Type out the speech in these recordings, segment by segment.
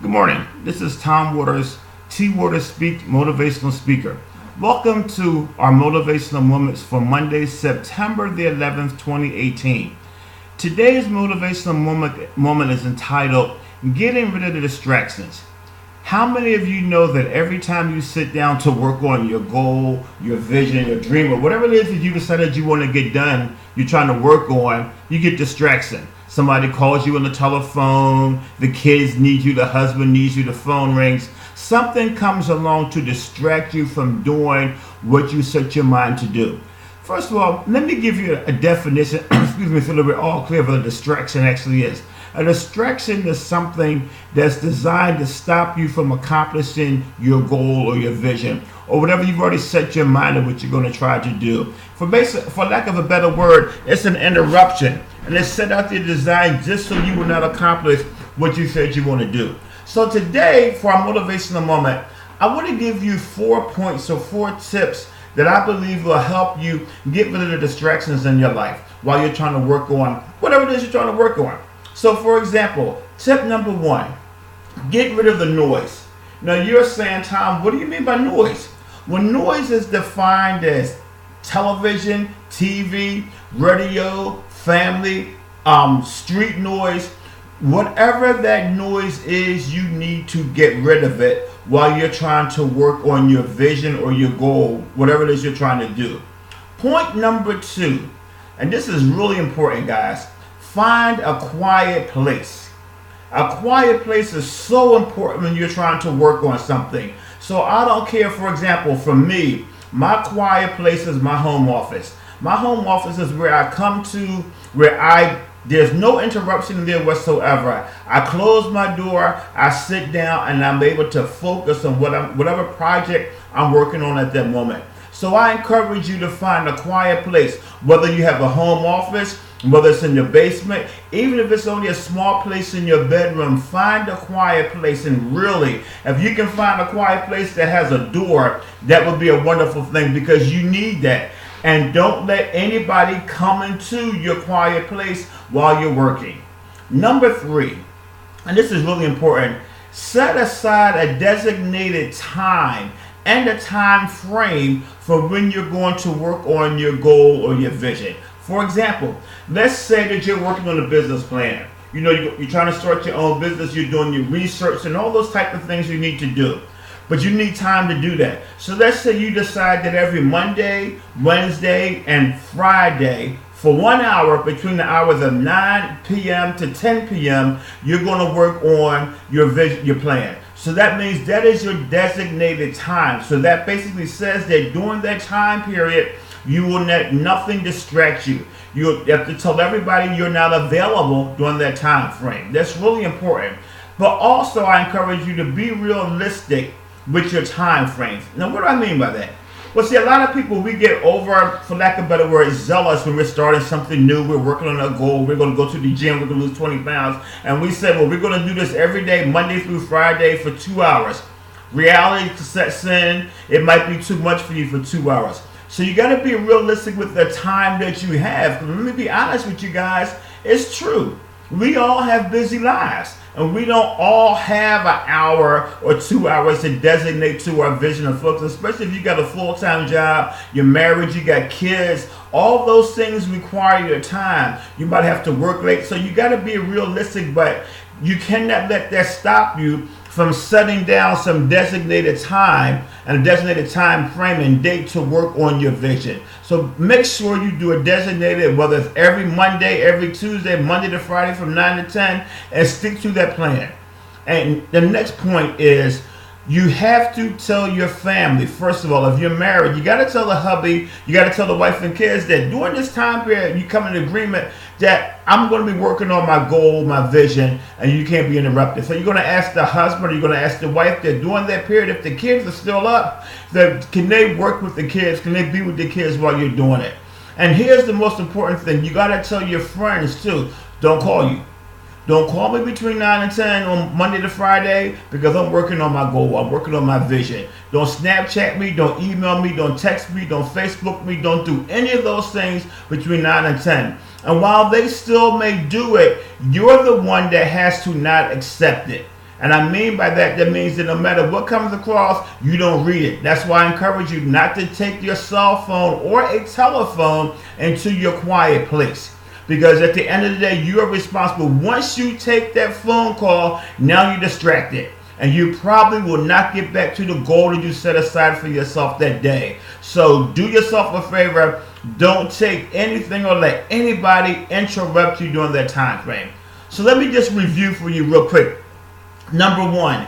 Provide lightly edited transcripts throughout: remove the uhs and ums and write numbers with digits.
Good morning. This is Tom Waters, T. Waters Speak Motivational Speaker. Welcome to our Motivational Moments for Monday, September the 11th, 2018. Today's motivational moment is entitled Getting Rid of the Distractions. How many of you know that every time you sit down to work on your goal, your vision, your dream, or whatever it is that you decided you want to get done, you're trying to work on, you get distraction. Somebody calls you on the telephone, the kids need you, the husband needs you, the phone rings. Something comes along to distract you from doing what you set your mind to do. First of all, let me give you a definition, excuse me, so that we're all clear what a distraction actually is. A distraction is something that's designed to stop you from accomplishing your goal or your vision or whatever you've already set your mind on what you're going to try to do. For lack of a better word, it's an interruption. And it's set out there designed just so you will not accomplish what you said you want to do. So today, for our motivational moment, I want to give you 4 points or 4 tips that I believe will help you get rid of the distractions in your life while you're trying to work on whatever it is you're trying to work on. So for example, tip number 1, get rid of the noise. Now you're saying, Tom, what do you mean by noise? Well, noise is defined as television, TV, radio, family, street noise. Whatever that noise is, you need to get rid of it while you're trying to work on your vision or your goal, whatever it is you're trying to do. Point number 2, and this is really important, guys. Find a quiet place. A quiet place is so important when you're trying to work on something. So I don't care, for example, for me, my quiet place is my home office. My home office is where I come to, there's no interruption there whatsoever. I close my door, I sit down, and I'm able to focus on whatever project I'm working on at that moment. So I encourage you to find a quiet place, whether you have a home office, whether it's in your basement, even if it's only a small place in your bedroom, find a quiet place. And really, if you can find a quiet place that has a door, that would be a wonderful thing because you need that. And don't let anybody come into your quiet place while you're working. Number 3, and this is really important, set aside a designated time and a time frame for when you're going to work on your goal or your vision. For example, let's say that you're working on a business plan. You know, you're trying to start your own business, you're doing your research and all those type of things you need to do. But you need time to do that. So let's say you decide that every Monday, Wednesday, and Friday, for 1 hour between the hours of 9 p.m. to 10 p.m., you're going to work on your vision, your plan. So that means that is your designated time. So that basically says that during that time period, you will let nothing distract you. You have to tell everybody you're not available during that time frame. That's really important. But also, I encourage you to be realistic with your time frames. Now, what do I mean by that? Well, see, a lot of people, we get over, for lack of a better word, zealous when we're starting something new. We're working on a goal. We're going to go to the gym. We're going to lose 20 pounds. And we say, well, we're going to do this every day, Monday through Friday for 2 hours. Reality sets in. It might be too much for you for 2 hours. So you got to be realistic with the time that you have. Let me be honest with you guys. It's true. We all have busy lives. And we don't all have an hour or 2 hours to designate to our vision and focus, especially if you got a full-time job, you're married, you got kids. All those things require your time. You might have to work late. So you got to be realistic, but you cannot let that stop you from setting down some designated time and a designated time frame and date to work on your vision. So make sure you do a designated, whether it's every Monday, every Tuesday, Monday to Friday from 9 to 10, and stick to that plan. And the next point is you have to tell your family, first of all, if you're married, you got to tell the hubby, you got to tell the wife and kids that during this time period, you come in agreement that I'm going to be working on my goal, my vision, and you can't be interrupted. So you're going to ask the husband or you're going to ask the wife that during that period, if the kids are still up, that can they work with the kids? Can they be with the kids while you're doing it? And here's the most important thing. You got to tell your friends too, don't call you. Don't call me between 9 and 10 on Monday to Friday because I'm working on my goal. I'm working on my vision. Don't Snapchat me. Don't email me. Don't text me. Don't Facebook me. Don't do any of those things between 9 and 10. And while they still may do it, you're the one that has to not accept it. And I mean by that, that means that no matter what comes across, you don't read it. That's why I encourage you not to take your cell phone or a telephone into your quiet place. Because at the end of the day, you are responsible. Once you take that phone call, now you're distracted. And you probably will not get back to the goal that you set aside for yourself that day. So do yourself a favor. Don't take anything or let anybody interrupt you during that time frame. So let me just review for you real quick. Number one,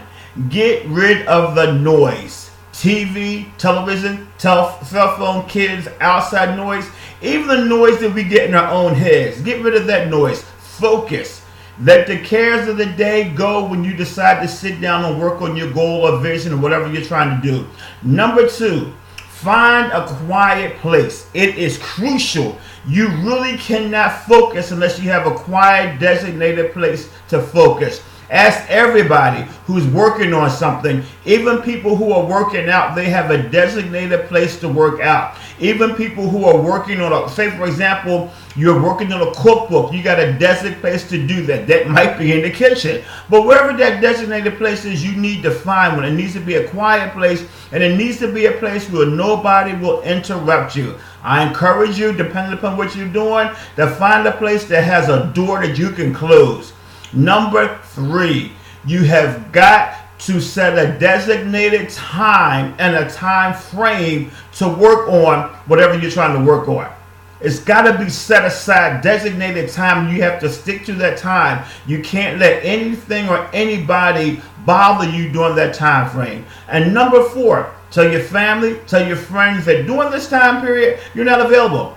get rid of the noise. TV, television, cell phone, kids, outside noise, even the noise that we get in our own heads. Get rid of that noise. Focus. Let the cares of the day go when you decide to sit down and work on your goal or vision or whatever you're trying to do. Number two, find a quiet place. It is crucial. You really cannot focus unless you have a quiet, designated place to focus. Ask everybody who's working on something, even people who are working out, they have a designated place to work out. Even people who are working on say for example, you're working on a cookbook, you got a designated place to do that. That might be in the kitchen. But wherever that designated place is, you need to find one. It needs to be a quiet place, and it needs to be a place where nobody will interrupt you. I encourage you, depending upon what you're doing, to find a place that has a door that you can close. Number three, you have got to set a designated time and a time frame to work on whatever you're trying to work on. It's got to be set aside, designated time. You have to stick to that time. You can't let anything or anybody bother you during that time frame. And number four, tell your family, tell your friends that during this time period, you're not available.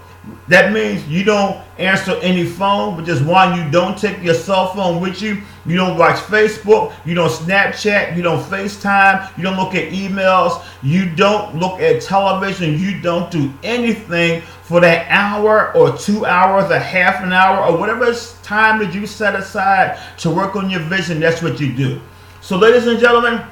That means you don't answer any phone, which is why you don't take your cell phone with you. You don't watch Facebook. You don't Snapchat. You don't FaceTime. You don't look at emails. You don't look at television. You don't do anything for that hour or 2 hours, a half an hour, or whatever time that you set aside to work on your vision. That's what you do. So, ladies and gentlemen,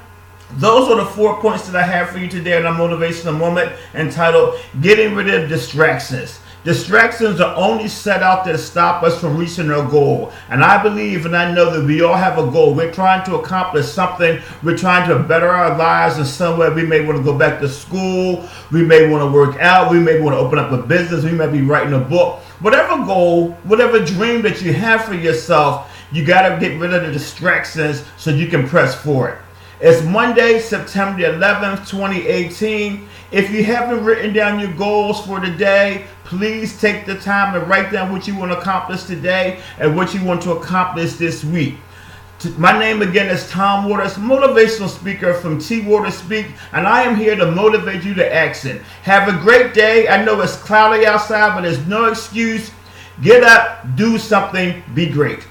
those are the 4 points that I have for you today in our motivational moment entitled Getting Rid of Distractions. Distractions are only set out to stop us from reaching our goal. And I believe and I know that we all have a goal. We're trying to accomplish something. We're trying to better our lives in some way. We may want to go back to school. We may want to work out. We may want to open up a business. We may be writing a book. Whatever goal, whatever dream that you have for yourself, you got to get rid of the distractions so you can press forward. It's Monday, September 11th, 2018. If you haven't written down your goals for the day, please take the time and write down what you want to accomplish today and what you want to accomplish this week. My name again is Tom Waters, motivational speaker from T. Waters Speak, and I am here to motivate you to action. Have a great day. I know it's cloudy outside, but there's no excuse. Get up, do something, be great.